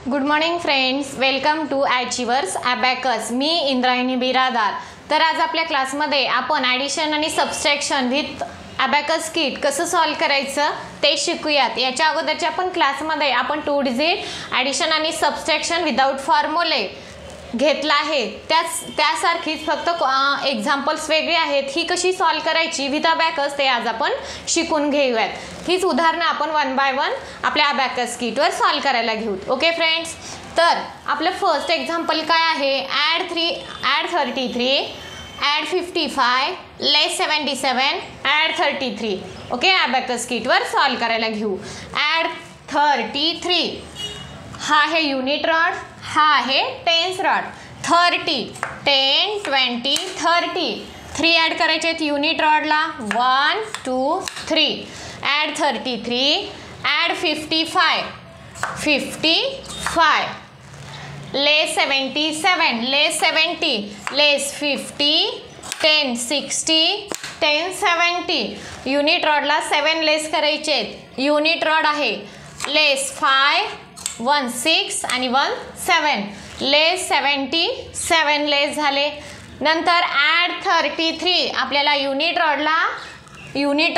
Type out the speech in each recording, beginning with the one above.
Good morning friends, welcome to achievers abacus. मी इंद्रायणी बिरादार. तर आज आपल्या क्लासमध्ये आपण ॲडिशन आणि सबस्ट्रॅक्शन विथ अबॅकस किट कसं सॉल्व करायचं ते शिकूयात. याच्या अगोदरच्या आपण क्लासमध्ये आपण 2 डिजिट ॲडिशन आणि सबस्ट्रॅक्शन विदाउट फॉर्म्युले घेतला आहे. त्यासारखीच फक्त एक्झाम्पल्स वेगळे आहेत. ही कशी सॉल्व करायची विथ अबॅकस ते आज आपण शिकून घेऊयात. हीच उदाहरणं आपण 1 बाय 1 आपल्या अबॅकस किटवर सॉल्व करायला घेऊ. ओके फ्रेंड्स, तर आपलं फर्स्ट एक्झाम्पल काय आहे? Add 33, add 55, less 77, add 33. Okay, abacus किटवर solve करायला घेऊ. ॲड 33, हा आहे युनिट रॉड, हा आहे टेन्स रॉड. 30, 10, 20, 30. 3 ॲड करायचे आहेत युनिट रॉडला. 1, 2, 3. Add 33, add 55, 55. Less 77, less 70, less 50, 10, 60, 10, 70. Unit रॉडला 7 लेस करायचे आहेत. युनिट रॉड आहे. लेस 5, 1 6 आणि 1 7. लेस 70, 7 लेस झाले. नंतर ॲड 33, आपल्याला युनिट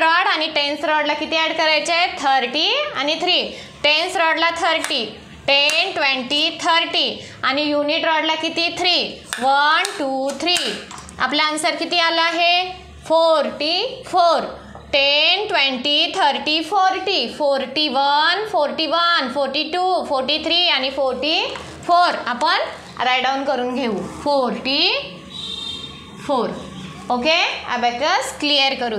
रॉड आणि टेन्स रॉडला किती ॲड करायचे आहेत? 30 आणि 3. टेन्स रॉडला 30, 10, 20, 30 आणि युनिट रॉडला किती? 3. 1, 2, 3. आपला आन्सर किती आला आहे? 44. 10, 20, 30, 40, 41, 41, 42, 43 आणि 44. आपण राईट डाऊन करून घेऊ. 44. ओके, अबॅकस क्लिअर करू.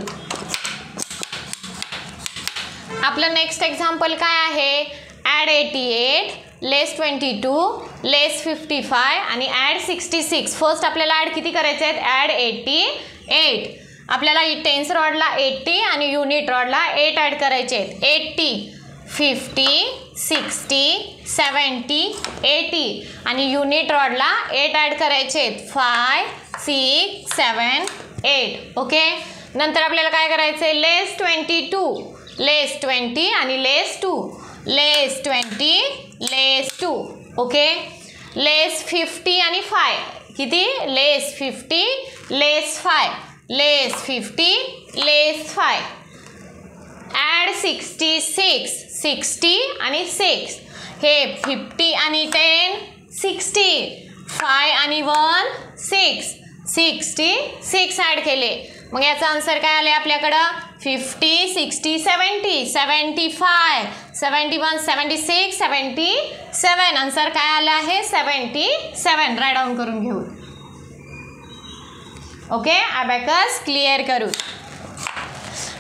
आपलं नेक्स्ट एक्झाम्पल काय आहे? ॲड 88, लेस 22, लेस 55 आणि ॲड 66. फर्स्ट आपल्याला ॲड किती करायचे आहेत? ॲड 88. आपल्याला टेन्स रॉडला 80 आणि युनिट रॉडला 8 ॲड करायचे आहेत. 80, 50, 60, 70, 80 आणि युनिट रॉडला 8 ॲड करायचे आहेत. 5, 6, 7, 8. ओके, नंतर आपल्याला काय करायचं आहे? लेस 22, लेस 20 आणि लेस 2. लेस 20, लेस 2. ओके, लेस 50 आणि 5 किती? लेस 50, लेस 5. लेस 50, लेस 5. ॲड 66, 60 आणि 6. हे 50 आणि 10, 60. 5 आणि 1, 6. 66 ॲड केले. मग याचा आन्सर काय आले आपल्याकडं? 50, 60, 70, 75, 71, 76, 77. आन्सर काय आला आहे? 77. राईट डाऊन करून घेऊ. ओके, अबॅकस क्लिअर करू.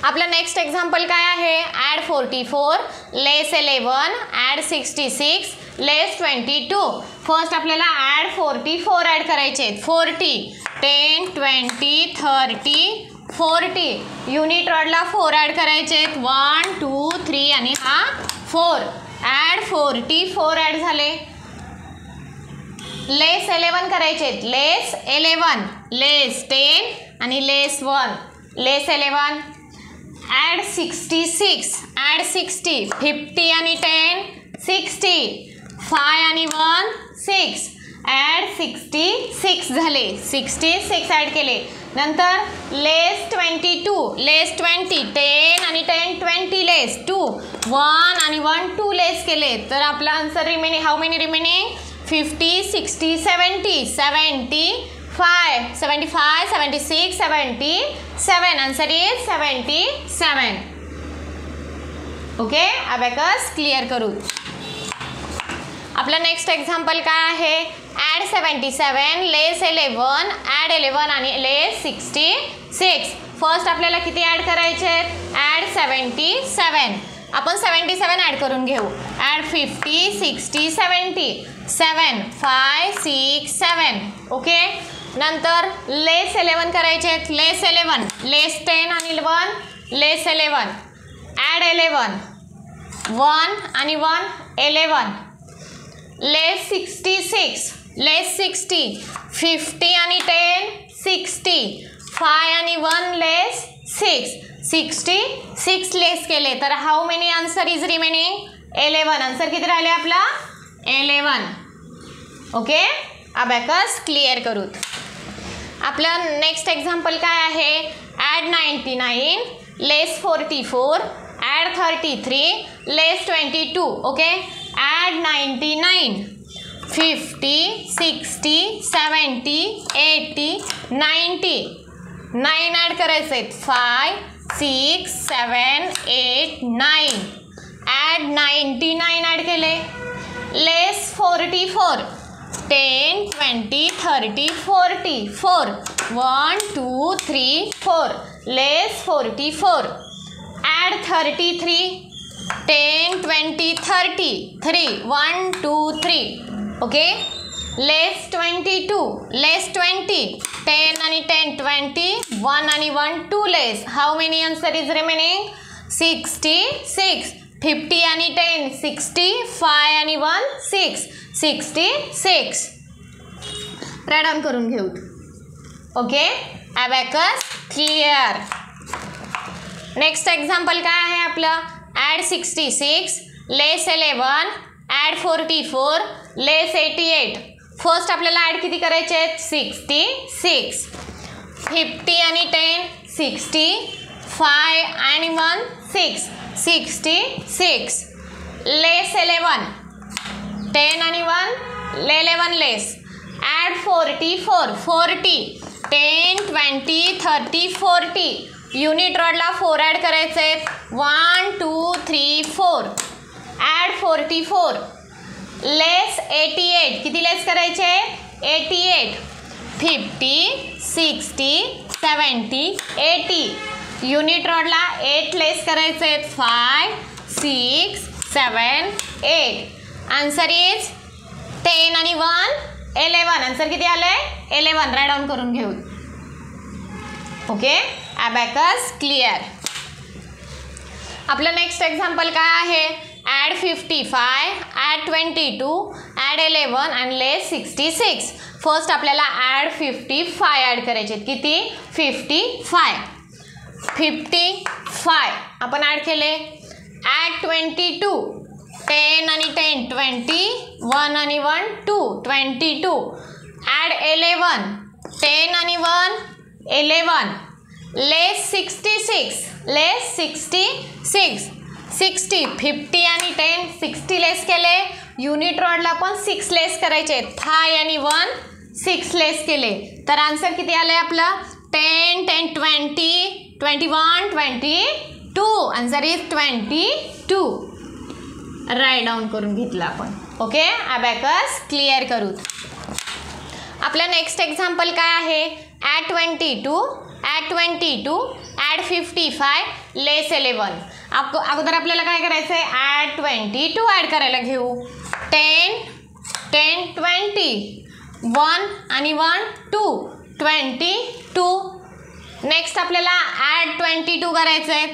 आपलं नेक्स्ट एक्झाम्पल काय आहे? ॲड 44, लेस 11, ॲड 66, लेस 22. फर्स्ट आपल्याला ॲड 44 ॲड करायचे आहेत. 40, 10, 20, 30, 40. युनिट रॉडला 4 ॲड करायचे आहेत. 1, 2, 3 आणि हा 4. ॲड 44 ॲड झाले. लेस 11 करायचे आहेत. लेस 11, लेस 10 आणि लेस 1. लेस 11. Add 66, add 60. 50 आणि 10, 60. 5 आणि 1, 6. ॲड 66 झाले. 66 ॲड केले. नंतर लेस 22, लेस 20. 10 आणि 10, 20 लेस 2. 1 आणि 1, 2 लेस केले. तर आपला answer remaining, how many remaining? 50, 60, 70, 75, 75, 76, 77. Answer is 77. Okay, abacus clear करू. आपलं नेक्स्ट एक्झाम्पल काय आहे? ॲड 77, लेस 11, ॲड 11 आणि लेस 66. फर्स्ट आपल्याला किती ॲड करायचे आहेत? ॲड 77. आपण 77 ॲड करून घेऊ. ॲड 50, 60, 70, 7, 5, 6, 7. ओके, नंतर लेस 11 करायचे आहेत. लेस 11, लेस 10 आणि 1, लेस 11. ॲड 11, 1 आणि 1, 11. लेस 66, लेस 60. 50 आणि 10, 60. 5 आणि 1, लेस 6. 66 लेस केले. तर how many answer is remaining? 11. Answer किती राहिले आपला? 11. ओके, अबॅकस क्लिअर करूत. आपलं नेक्स्ट एक्झाम्पल काय आहे? Add 99 less 44 add 33 less 22. Okay, add 99 50 60 70 80 90. 9 add करायचे आहेत. 5 6 7 8 9. ॲड 99 ॲड केले. लेस 44 10 20 30 40 4 1 2 3 4. लेस 44. ॲड 33 10 20 30 3 1 2 3. ओके, लेस 22 लेस 20 10 आणि 10 20 1 आणि 1 2 less. How many answer is remaining? 66. 50 आणि 10 60 5 आणि 1 6 66. राईट डाऊन करून घेऊ. Okay, abacus clear. Next example काय आहे आपलं? ॲड 66 लेस 11 ॲड 44 लेस 88. फर्स्ट आपल्याला ॲड किती करायचे आहेत? 66. 50 आणि 10 60 5 आणि 1 6 66. लेस 11 10 आणि 1 11 लेस. ॲड 44 40 10 20 30 40. युनिट रॉडला 4 ॲड करायचे आहेत. 1 2 3 4. ॲड 44 लेस 88. किती लेस करायचे? 88. 50 60 70 80. युनिट रॉडला 8 लेस करायचे आहेत. 5 6 7 8. आन्सर इज 10 आणि 1 11. आन्सर किती आलंय? 11. राईट डाऊन करून घेऊ. Okay, abacus clear. आपलं नेक्स्ट एक्झाम्पल काय आहे? ॲड 55 ॲड 22 ॲड 11 आणि लेस 66. फर्स्ट आपल्याला ॲड 55 ॲड करायचे आहेत. किती? 55. 55 आपण ॲड केले. ॲड 22 10 आणि 10 20 1 आणि 1 2 22. ॲड 11 10 आणि 1 11. लेस 66 लेस 66 60. 50 आणि 10 60 लेस केले. युनिट रॉडला पण 6 लेस करायचे. 5 आणि 1 6 लेस केले. तर आन्सर किती आलंय आपलं? 10 10 20 21 22. Answer is 22. राईट डाऊन करून घेतलं आपण. ओके, अबॅकस क्लिअर करू. आपलं नेक्स्ट एक्झाम्पल काय आहे? ॲड 22 ॲड 22 ॲड 55 लेस 11. अगोदर आपल्याला काय करायचं आहे? ॲड 22 ॲड करायला घेऊ. 10 10 20 1 आणि 1 2 22. नेक्स्ट आपल्याला ॲड 22 करायचं आहे.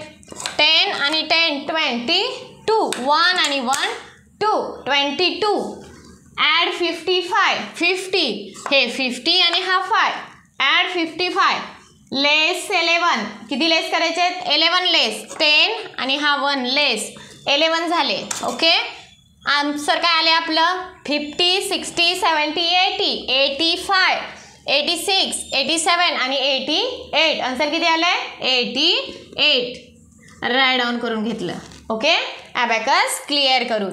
10 आणि 10 22 1 आणि 1 2 22. ॲड 55 50. हे 50 आणि हा 5. ॲड 55 लेस 11. किती लेस करायचे आहेत? 11 लेस. 10 आणि हा 1 लेस. 11 झाले. ओके, आन्सर काय आले आपलं? 50 60 70 80 85 86 87 आणि 88. आन्सर किती आलंय? 88. राईट डाऊन करून घेतलं. ओके, अबॅकस क्लिअर करू.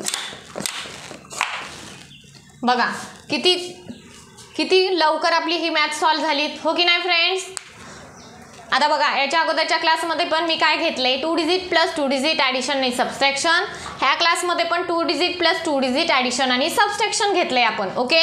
बघा किती लवकर आपली ही मॅथ सॉल्व झाली, हो की नाही फ्रेंड्स? आता बघा, याच्या अगोदरच्या क्लासमध्ये पण मी काय घेतलंय? 2 डिजिट प्लस 2 डिजिट ॲडिशन आणि सबस्ट्रॅक्शन. ह्या क्लासमध्ये पण 2 डिजिट प्लस 2 डिजिट ॲडिशन आणि सबस्ट्रॅक्शन घेतलंय आपण. ओके,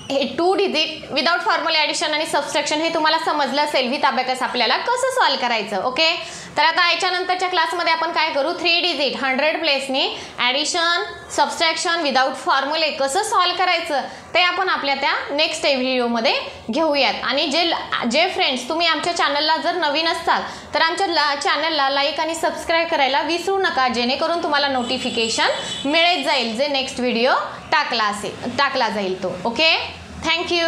हे 2 डिजिट विदाउट फॉर्म्युल ॲडिशन आणि सबस्ट्रॅक्शन हे तुम्हाला समजलं असेल. विथ अबॅकस आपल्याला कसं सॉल्व करायचं. ओके, तर आता याच्यानंतरच्या क्लासमध्ये आपण काय करू? 3 डिजिट 100 प्लेसनी ॲडिशन सबस्ट्रॅक्शन विदाउट फॉर्म्युले कसं सॉल्व करायचं ते आपण आपल्या त्या नेक्स्ट व्हिडिओमध्ये घेऊयात. आणि जे फ्रेंड्स तुम्ही आमच्या चॅनलला जर नवीन असताल तर आमच्या चॅनलला लाईक आणि सबस्क्राईब करायला विसरू नका, जेणेकरून तुम्हाला नोटिफिकेशन मिळत जाईल जे नेक्स्ट व्हिडिओ टाकला जाईल तो. Okay, thank you.